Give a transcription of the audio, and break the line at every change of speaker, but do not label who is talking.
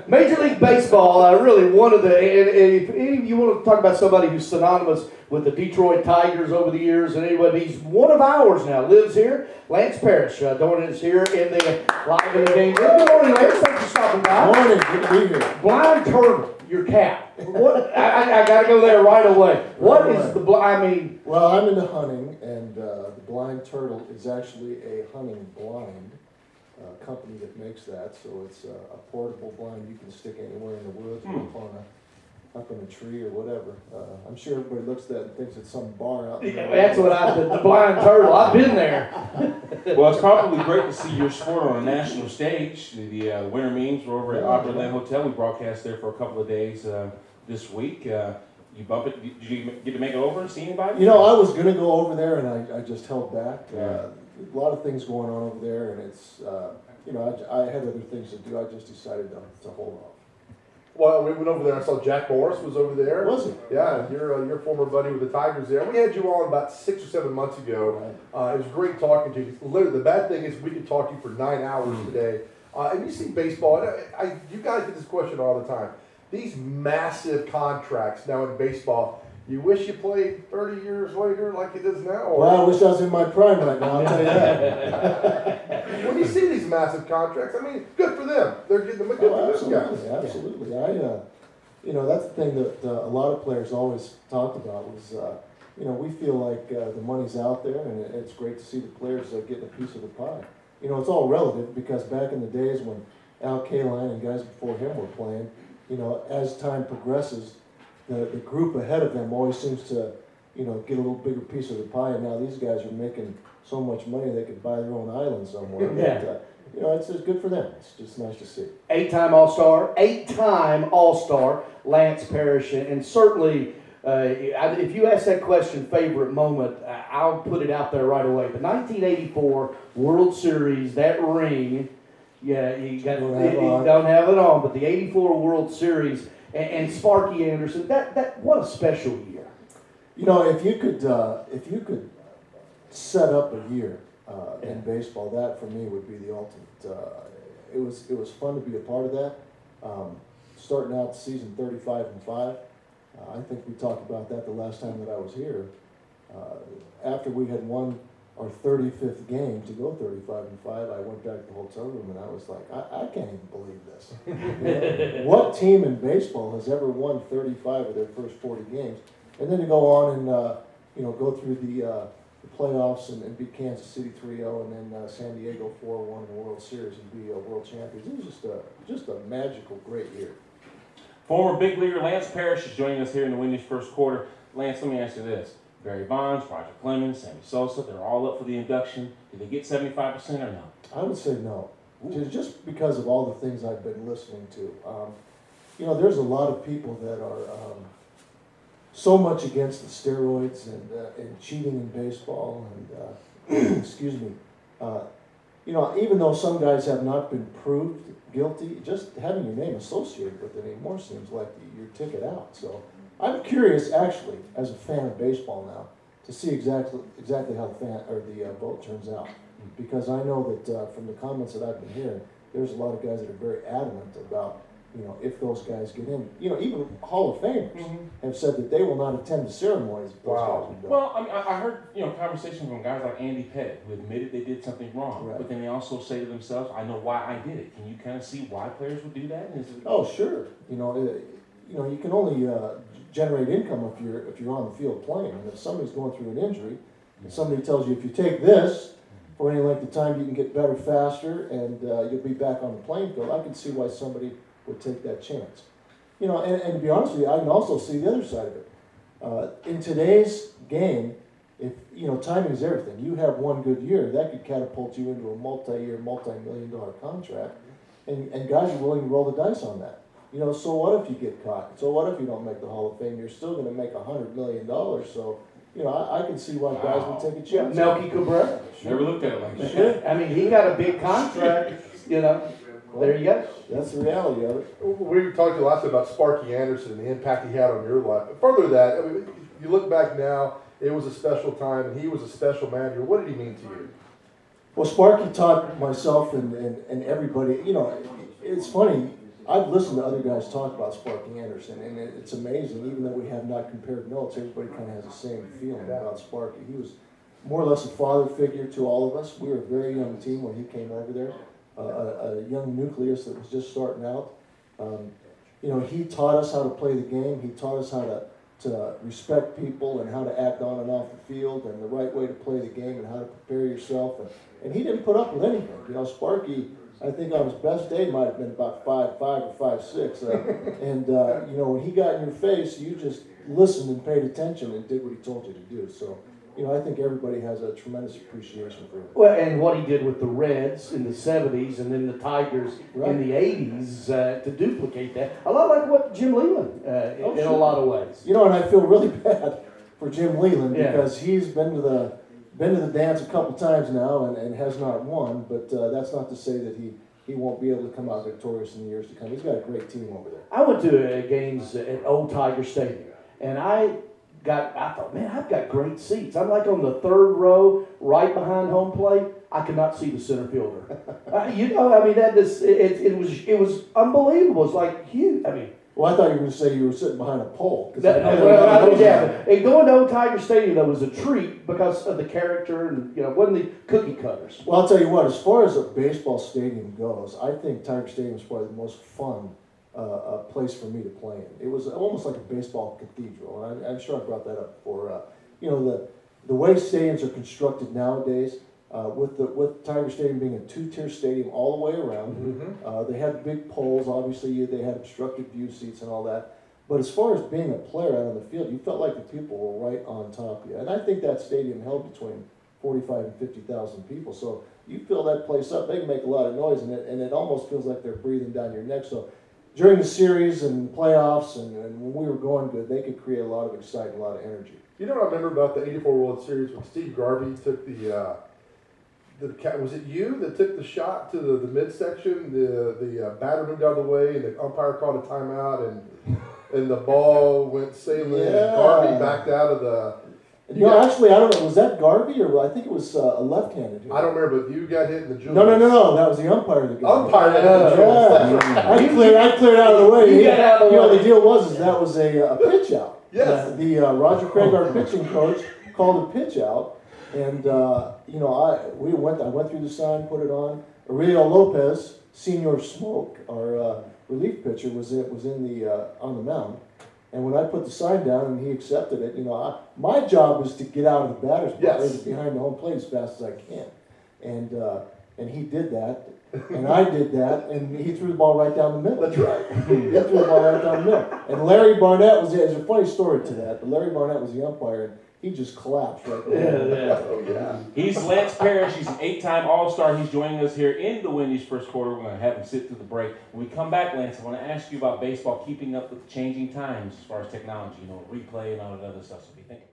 Major League Baseball, really one of the, and if any of you want to talk about somebody who's synonymous with the Detroit Tigers over the years, and anyway, he's one of ours now, lives here. Lance Parrish, joining us here in the live in the game. Good morning, Lance. Thanks for stopping by.
Good morning. Good to be here.
Blind turtle, your cap. What? I got to go there right away. What is the blind?
Well, I'm into hunting, and the blind turtle is actually a hunting blind. Company that makes that, so it's a portable blind you can stick anywhere in the woods or up in a tree or whatever. I'm sure everybody looks at that and thinks it's some bar out there.
That's what the blind turtle. I've been there.
Well, it's probably great to see your sport on a national stage. The Winter Memes were over at Opryland Hotel. We broadcast there for a couple of days this week. You bump it? Did you get to make it over and see anybody?
You know, I was going to go over there, and I just held back. A lot of things going on over there, and it's, you know, I had other things to do. I just decided to hold off.
Well, we went over there. I saw Jack Morris was over there.
Was he?
Yeah, your former buddy with the Tigers there. We had you on about 6 or 7 months ago. It was great talking to you. Literally, the bad thing is we could talk to you for 9 hours today. And you see baseball. You guys get this question all the time. These massive contracts now in baseball. You wish you played 30 years later like it is now? Or?
Well, I wish I was in my prime right now, I'll tell you that.
When you see these massive contracts, I mean, good for them. They're getting them good for those guys.
Absolutely. You know, that's the thing that a lot of players always talked about was, you know, we feel like the money's out there, and it's great to see the players getting a piece of the pie. You know, it's all relative because back in the days when Al Kaline and guys before him were playing, you know, as time progresses, the group ahead of them always seems to, you know, get a little bigger piece of the pie, and now these guys are making so much money they could buy their own island somewhere.
Yeah.
But, you know, it's good for them. It's just nice to see.
8-time All-Star, Lance Parrish, and certainly, if you ask that question, favorite moment, I'll put it out there right away. The 1984 World Series, that ring, yeah, you don't have it on, but the '84 World Series. And Sparky Anderson, that what a special year.
You know, if you could set up a year in baseball, that for me would be the ultimate. It was fun to be a part of that. Starting out the season 35-5, I think we talked about that the last time that I was here. After we had won our 35th game to go 35-5, I went back to the hotel room and I was like, I can't even believe this. You know, what team in baseball has ever won 35 of their first 40 games? And then to go on and you know, go through the playoffs and beat Kansas City 3-0 and then San Diego 4-1 in the World Series and be world champions. It was just a magical, great year.
Former big leaguer Lance Parrish is joining us here in the Windish first quarter. Lance, let me ask you this. Barry Bonds, Roger Clemens, Sammy Sosa, they're all up for the induction. Did they get 75% or no?
I would say no. Just because of all the things I've been listening to. You know, there's a lot of people that are so much against the steroids and cheating in baseball. And excuse me. You know, even though some guys have not been proved guilty, just having your name associated with it anymore seems like your ticket out. So I'm curious, actually, as a fan of baseball now, to see exactly how the vote turns out, because I know that from the comments that I've been hearing, there's a lot of guys that are very adamant about, you know, if those guys get in. You know, even Hall of Famers have said that they will not attend the ceremonies if those guys are done.
Well, I mean, I heard, you know, conversation from guys like Andy Pettit who admitted they did something wrong, but then they also say to themselves, "I know why I did it." Can you kind of see why players would do that?
Oh, sure. You know, you can only generate income if you're on the field playing. And if somebody's going through an injury, and somebody tells you if you take this for any length of time, you can get better faster, and you'll be back on the playing field, I can see why somebody would take that chance. You know, and to be honest with you, I can also see the other side of it. In today's game, if you know, timing is everything. You have one good year, that could catapult you into a multi-year, multi-million-dollar contract, and guys are willing to roll the dice on that. You know, so what if you get caught? So what if you don't make the Hall of Fame? You're still going to make $100 million. So, you know, I can see why guys would take a chance.
Melky Cabrera.
Never looked at it like that.
I mean, he got a big contract, you know. There you go.
That's the reality of it.
We talked a lot about Sparky Anderson and the impact he had on your life. But further to that, I mean, you look back now, it was a special time, and he was a special manager. What did he mean to you?
Well, Sparky taught myself and everybody, you know, it's funny. I've listened to other guys talk about Sparky Anderson, and it's amazing. Even though we have not compared notes, everybody kind of has the same feeling about Sparky. He was more or less a father figure to all of us. We were a very young team when he came over there, a young nucleus that was just starting out. You know, he taught us how to play the game. He taught us how to respect people and how to act on and off the field and the right way to play the game and how to prepare yourself. And he didn't put up with anything. You know, Sparky, I think on his best day might have been about 5'5" or 5'6". And you know, when he got in your face, you just listened and paid attention and did what he told you to do. So, you know, I think everybody has a tremendous appreciation for him.
Well, and what he did with the Reds in the 70s and then the Tigers in the 80s to duplicate that. A lot like what Jim Leland in a lot of ways.
You know, and I feel really bad for Jim Leland because he's been to the dance a couple times now and has not won, but that's not to say that he won't be able to come out victorious in the years to come. He's got a great team over there.
I went to games at Old Tiger Stadium, and I thought, man, I've got great seats. I'm like on the third row, right behind home plate. I could not see the center fielder. You know, I mean, it was unbelievable. It's like huge. I mean.
Well, I thought you were going to say you were sitting behind a pole.
And going to Old Tiger Stadium, though, was a treat because of the character and, you know, wasn't the cookie cutters.
Well, I'll tell you what, as far as a baseball stadium goes, I think Tiger Stadium is probably the most fun place for me to play in. It was almost like a baseball cathedral, and I'm sure I brought that up before. You know, the way stadiums are constructed nowadays, with Tiger Stadium being a two-tier stadium all the way around. They had big poles, obviously they had obstructed view seats and all that. But as far as being a player out on the field, you felt like the people were right on top of you. And I think that stadium held between 45 and 50,000 people. So you fill that place up, they can make a lot of noise, and it almost feels like they're breathing down your neck. So during the series and playoffs and when we were going good, they could create a lot of excitement, a lot of energy.
You know what I remember about the '84 World Series when Steve Garvey took was it you that took the shot to the midsection? The batter moved out of the way, and the umpire called a timeout, and the ball went sailing. And Garvey backed out of the.
No, actually, I don't know. Was that Garvey or I think it was a left-handed hit?
I don't remember, but you got hit in the jewels.
No. That was the umpire that got
umpire
hit.
Yeah.
I cleared out of the way.
You got out of the way.
The deal was that was a pitch out.
Yes.
The Roger Craig, our pitching coach, called a pitch out. And you know, I went through the sign, put it on. Aurelio Lopez, Senior Smoke, our relief pitcher, was in the on the mound. And when I put the sign down and he accepted it, you know, my job was to get out of the batter's box behind the home plate as fast as I can. And he did that, and I did that, and he threw the ball right down the middle.
That's right.
He threw the ball right down the middle. And Larry Barnett was there's a funny story to that, but Larry Barnett was the umpire. And he just collapsed right there.
He's Lance Parrish. He's an 8-time All-Star. He's joining us here in the Wendy's first quarter. We're going to have him sit through the break. When we come back, Lance, I want to ask you about baseball, keeping up with the changing times as far as technology, you know, replay and all that other stuff. So be thinking.